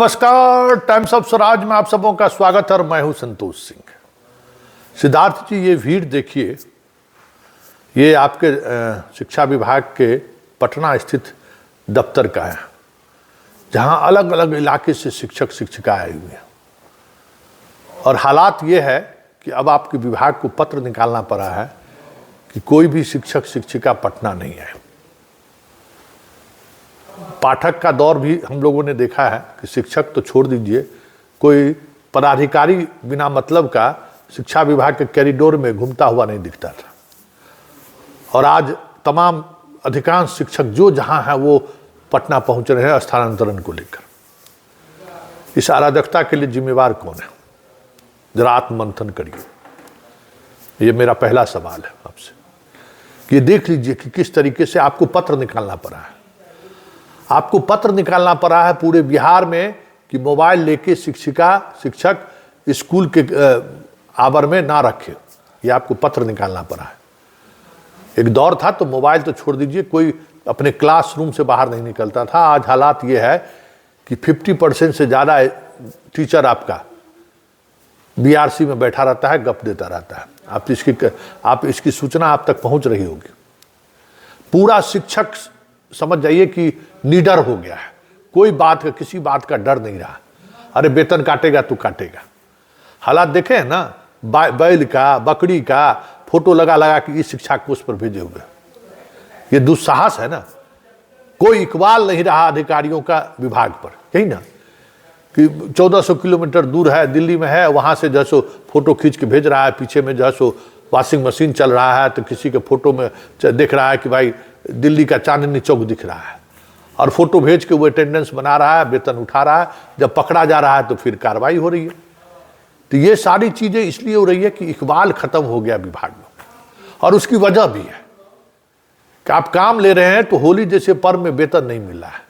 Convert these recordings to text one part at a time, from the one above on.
नमस्कार, times of Swaraj में आप सबों का स्वागत है और मैं हूं संतोष सिंह। सिद्धार्थ जी, ये भीड़ देखिए, ये आपके शिक्षा विभाग के पटना स्थित दफ्तर का है, जहां अलग अलग इलाके से शिक्षक शिक्षिका आए हुए हैं। और हालात ये है कि अब आपके विभाग को पत्र निकालना पड़ा है कि कोई भी शिक्षक शिक्षिका पटना नहीं आए। पाठक का दौर भी हम लोगों ने देखा है कि शिक्षक तो छोड़ दीजिए, कोई पदाधिकारी बिना मतलब का शिक्षा विभाग के कॉरिडोर में घूमता हुआ नहीं दिखता था। और आज तमाम अधिकांश शिक्षक जो जहां हैं वो पटना पहुंच रहे हैं स्थानांतरण को लेकर। इस अराजकता के लिए जिम्मेवार कौन है? जरा आत्ममंथन करिए। ये मेरा पहला सवाल है आपसे। ये देख लीजिए कि किस तरीके से आपको पत्र निकालना पड़ा है। आपको पत्र निकालना पड़ा है पूरे बिहार में कि मोबाइल लेके शिक्षक स्कूल के आवर में ना रखे। ये आपको पत्र निकालना पड़ा है। एक दौर था तो मोबाइल तो छोड़ दीजिए, कोई अपने क्लासरूम से बाहर नहीं निकलता था। आज हालात ये है कि 50% से ज़्यादा टीचर आपका बीआरसी में बैठा रहता है, गप देता रहता है। आप इसकी सूचना आप तक पहुंच रही होगी। पूरा शिक्षक समझ जाइए कि निडर हो गया है। कोई बात का, किसी बात का डर नहीं रहा। अरे वेतन काटेगा तो काटेगा। हालात देखे हैं ना, बैल का, बकरी का फोटो लगा लगा कि इस शिक्षा कोष पर भेजे हुए। ये दुस्साहस है ना। कोई इकबाल नहीं रहा अधिकारियों का विभाग पर। यही ना कि 1400 किलोमीटर दूर है, दिल्ली में है, वहां से जो सो फोटो खींच के भेज रहा है। पीछे में जो सो वॉशिंग मशीन चल रहा है तो किसी के फोटो में देख रहा है कि भाई दिल्ली का चांदनी चौक दिख रहा है, और फोटो भेज के वो अटेंडेंस बना रहा है, वेतन उठा रहा है। जब पकड़ा जा रहा है तो फिर कार्रवाई हो रही है। तो ये सारी चीजें इसलिए हो रही है कि इकबाल खत्म हो गया विभाग में। और उसकी वजह भी है कि आप काम ले रहे हैं तो होली जैसे पर्व में वेतन नहीं मिल रहा है।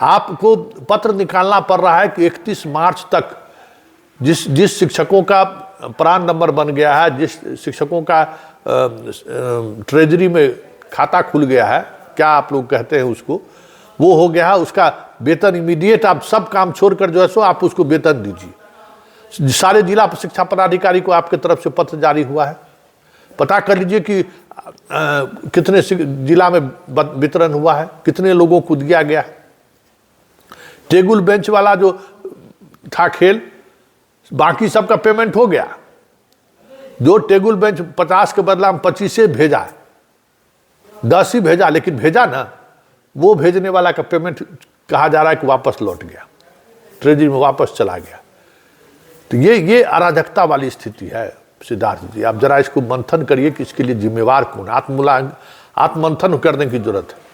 आपको पत्र निकालना पड़ रहा है कि 31 मार्च तक जिस शिक्षकों का प्रान नंबर बन गया है, जिस शिक्षकों का ट्रेजरी में खाता खुल गया है, क्या आप लोग कहते हैं उसको, वो हो गया है, उसका वेतन इमीडिएट आप सब काम छोड़कर जो है सो आप उसको वेतन दीजिए। सारे जिला शिक्षा पदाधिकारी को आपके तरफ से पत्र जारी हुआ है। पता कर लीजिए कि कितने जिला में वितरण हुआ है, कितने लोगों को दिया गया है। टेबल बेंच वाला जो था खेल, बाकी सबका पेमेंट हो गया। जो टेबल बेंच 50 के बदला में 25 भेजा, 10 ही भेजा, लेकिन भेजा ना, वो भेजने वाला का पेमेंट कहा जा रहा है कि वापस लौट गया, ट्रेजरी में वापस चला गया। तो ये अराजकता वाली स्थिति है। सिद्धार्थ जी, आप जरा इसको मंथन करिए कि इसके लिए जिम्मेवार कौन। आत्ममंथन करने की जरूरत है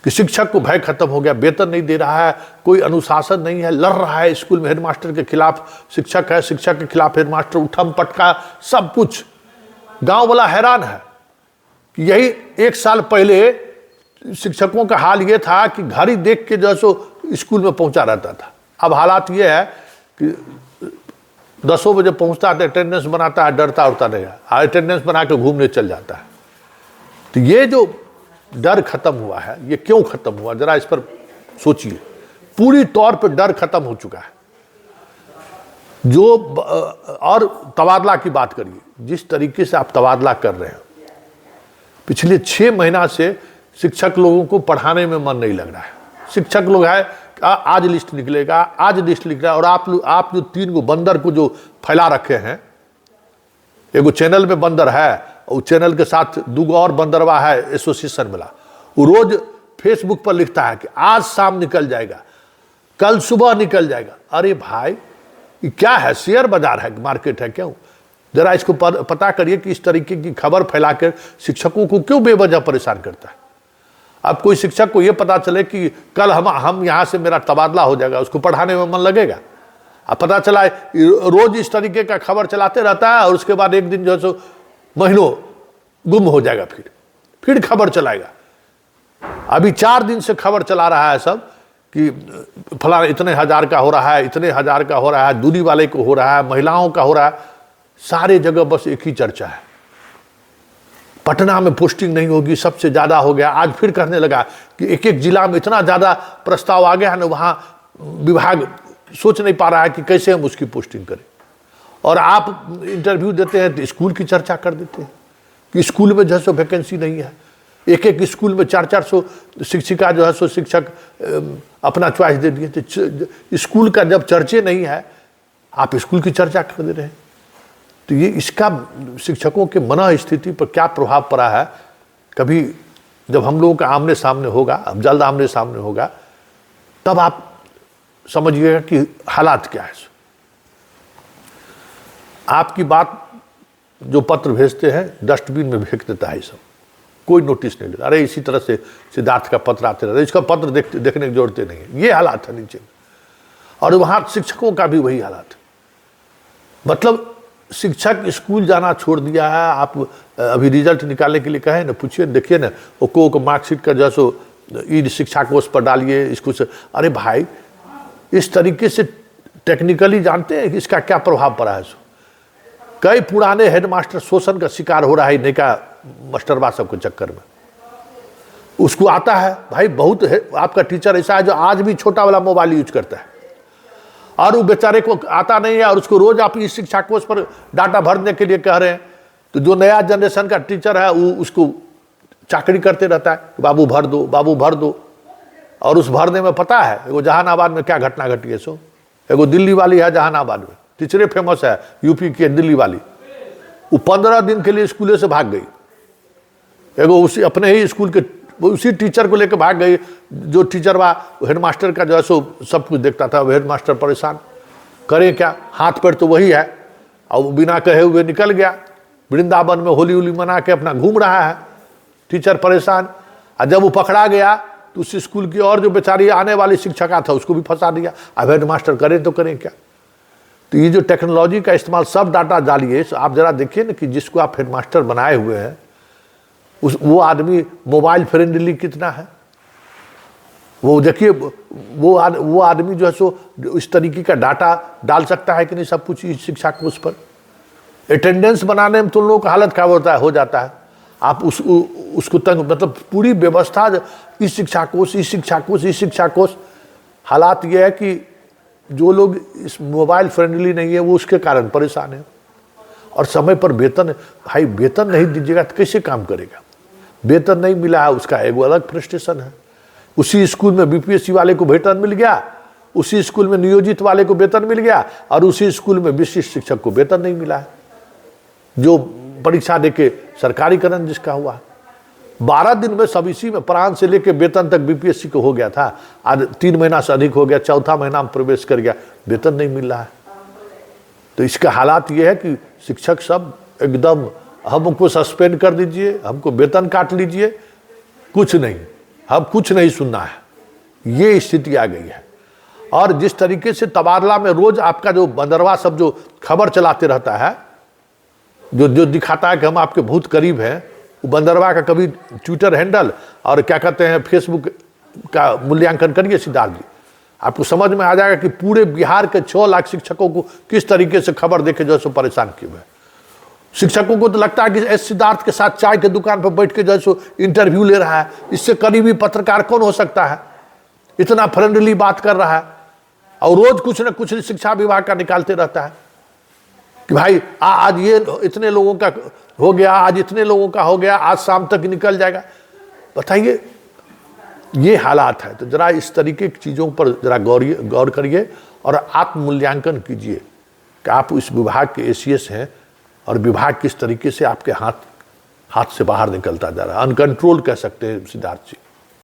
कि शिक्षक को भय खत्म हो गया, वेतन नहीं दे रहा है, कोई अनुशासन नहीं है, लड़ रहा है स्कूल में हेडमास्टर के खिलाफ शिक्षक है, शिक्षक के खिलाफ हेडमास्टर, उठम पटका सब कुछ। गांव वाला हैरान है कि यही 1 साल पहले शिक्षकों का हाल ये था कि घड़ी देख के जो सो स्कूल में पहुंचा रहता था। अब हालात ये है कि 10 बजे पहुंचता है, अटेंडेंस बनाता है, डरता उड़ता नहीं है, अटेंडेंस बना के घूमने चल जाता है। तो ये जो डर खत्म हुआ है, ये क्यों खत्म हुआ, जरा इस पर सोचिए। पूरी तौर पर डर खत्म हो चुका है। और तबादला की बात करिए, जिस तरीके से आप तबादला कर रहे हैं, पिछले 6 महीना से शिक्षक लोगों को पढ़ाने में मन नहीं लग रहा है। शिक्षक लोग है आज लिस्ट निकलेगा, आज लिस्ट निकलेगा, और आप जो 3 गो बंदर को जो फैला रखे हैं, एगो चैनल में बंदर है और चैनल के साथ 2 और बंदरवा है एसोसिएशन वाला, वो रोज फेसबुक पर लिखता है कि आज शाम निकल जाएगा, कल सुबह निकल जाएगा। अरे भाई, ये क्या है? शेयर बाजार है, मार्केट है? क्यों? जरा इसको पता करिए कि इस तरीके की खबर फैलाकर शिक्षकों को क्यों बेवजह परेशान करता है। अब कोई शिक्षक को यह पता चले कि कल हम यहां से मेरा तबादला हो जाएगा, उसको पढ़ाने में मन लगेगा? अब पता चला रोज इस तरीके का खबर चलाते रहता है और उसके बाद एक दिन जो है सो महीनों गुम हो जाएगा, फिर खबर चलाएगा। अभी 4 दिन से खबर चला रहा है सब कि फलाना इतने हजार का हो रहा है, इतने हजार का हो रहा है, दूरी वाले को हो रहा है, महिलाओं का हो रहा है। सारे जगह बस एक ही चर्चा है, पटना में पोस्टिंग नहीं होगी, सबसे ज्यादा हो गया। आज फिर कहने लगा कि एक एक जिला में इतना ज्यादा प्रस्ताव आ गया है ना, वहां विभाग सोच नहीं पा रहा है कि कैसे हम उसकी पोस्टिंग करें। और आप इंटरव्यू देते हैं तो स्कूल की चर्चा कर देते हैं कि स्कूल में जो है सो वैकेंसी नहीं है। एक एक स्कूल में 400 शिक्षिका जो है सो शिक्षक अपना चॉइस दे दिए। तो स्कूल का जब चर्चे नहीं है, आप स्कूल की चर्चा कर दे रहे हैं। तो ये इसका शिक्षकों के मन स्थिति पर क्या प्रभाव पड़ा है, कभी जब हम लोगों का आमने सामने होगा, अब जल्द आमने सामने होगा, तब आप समझिएगा कि हालात क्या है। आपकी बात जो पत्र भेजते हैं डस्टबिन में फेंक देता है, सब कोई नोटिस नहीं लेता। अरे इसी तरह से सिद्धार्थ का पत्र आते रहते, इसका पत्र देखने की जरूरत नहीं है। ये हालात है नीचे। और वहाँ शिक्षकों का भी वही हालात है। मतलब शिक्षक स्कूल जाना छोड़ दिया है। आप अभी रिजल्ट निकालने के लिए कहें ना, पूछिए, देखिए ना, वो को मार्कशीट का जो सो ई शिक्षा कोष पर डालिए इसको से। अरे भाई, इस तरीके से टेक्निकली जानते हैं कि इसका क्या प्रभाव पड़ा है। कई पुराने हेडमास्टर शोषण का शिकार हो रहा है नैका मास्टरबा सब के चक्कर में। उसको आता है भाई, बहुत है, आपका टीचर ऐसा है जो आज भी छोटा वाला मोबाइल यूज करता है और वो बेचारे को आता नहीं है, और उसको रोज आप इस शिक्षा कोष पर डाटा भरने के लिए कह रहे हैं। तो जो नया जनरेशन का टीचर है वो उसको चाकरी करते रहता है, बाबू भर दो, बाबू भर दो। और उस भरने में पता है एगो जहानाबाद में क्या घटना घटी है। सो एगो दिल्ली वाली है जहानाबाद में, टीचरे फेमस है यूपी की दिल्ली वाली। वो 15 दिन के लिए स्कूल से भाग गई। एगो उसी अपने ही स्कूल के उसी टीचर को लेकर भाग गई। जो टीचर बा हेडमास्टर का जो है सो सब कुछ देखता था। वो हेडमास्टर परेशान, करे क्या, हाथ पैर तो वही है, और बिना कहे हुए निकल गया। वृंदावन में होली उली मना के अपना घूम रहा है, टीचर परेशान। और जब वो पकड़ा गया तो उस स्कूल की और जो बेचारी आने वाली शिक्षिका था उसको भी फंसा दिया। अब हेडमास्टर करें तो करें क्या। तो ये जो टेक्नोलॉजी का इस्तेमाल, सब डाटा डालिए। आप जरा देखिए ना कि जिसको आप हेडमास्टर बनाए हुए हैं वो आदमी मोबाइल फ्रेंडली कितना है। वो देखिए, वो आदमी जो है सो इस तरीके का डाटा डाल सकता है कि नहीं, सब कुछ इस शिक्षा कोष पर। अटेंडेंस बनाने में तो लोगों का हालत खराब होता है, हो जाता है। आप उसको तंग, मतलब पूरी व्यवस्था इस शिक्षा कोष, इस शिक्षा कोष, इस शिक्षा कोष। हालात ये है कि जो लोग इस मोबाइल फ्रेंडली नहीं है वो उसके कारण परेशान है। और समय पर वेतन, भाई वेतन नहीं दीजिएगा तो कैसे काम करेगा। वेतन नहीं मिला है उसका एगो अलग फ्रस्ट्रेशन है। उसी स्कूल में बीपीएससी वाले को वेतन मिल गया, उसी स्कूल में नियोजित वाले को वेतन मिल गया, और उसी स्कूल में विशिष्ट शिक्षक को वेतन नहीं मिला है, जो परीक्षा देके सरकारीकरण जिसका हुआ। 12 दिन में सब इसी में प्राण से लेके वेतन तक बीपीएससी को हो गया था। आज 3 महीना से अधिक हो गया, चौथा महीना में प्रवेश कर गया, वेतन नहीं मिल रहा है। तो इसका हालात ये है कि शिक्षक सब एकदम, हमको सस्पेंड कर दीजिए, हमको वेतन काट लीजिए, कुछ नहीं, हम कुछ नहीं सुनना है, ये स्थिति आ गई है। और जिस तरीके से तबादला में रोज आपका जो बंदरवा सब जो खबर चलाते रहता है, जो दिखाता है कि हम आपके बहुत करीब हैं, वो बंदरवा का कभी ट्विटर हैंडल और क्या कहते हैं फेसबुक का मूल्यांकन करिए सिद्धार्थ जी, आपको समझ में आ जाएगा कि पूरे बिहार के 6 लाख शिक्षकों को किस तरीके से खबर देके जो है परेशान किए हुए। शिक्षकों को तो लगता है कि एस सिद्धार्थ के साथ चाय के दुकान पर बैठ के जो है इंटरव्यू ले रहा है। इससे करीबी पत्रकार कौन हो सकता है, इतना फ्रेंडली बात कर रहा है, और रोज कुछ न कुछ शिक्षा विभाग का निकालते रहता है कि भाई आज ये इतने लोगों का हो गया, आज इतने लोगों का हो गया, आज शाम तक निकल जाएगा। बताइए, ये हालात है। तो जरा इस तरीके की चीज़ों पर जरा गौर करिए और आत्ममूल्यांकन कीजिए कि आप इस विभाग के एसीएस हैं और विभाग किस तरीके से आपके हाथ से बाहर निकलता जा रहा है। अनकंट्रोल कह सकते हैं सिद्धार्थ जी।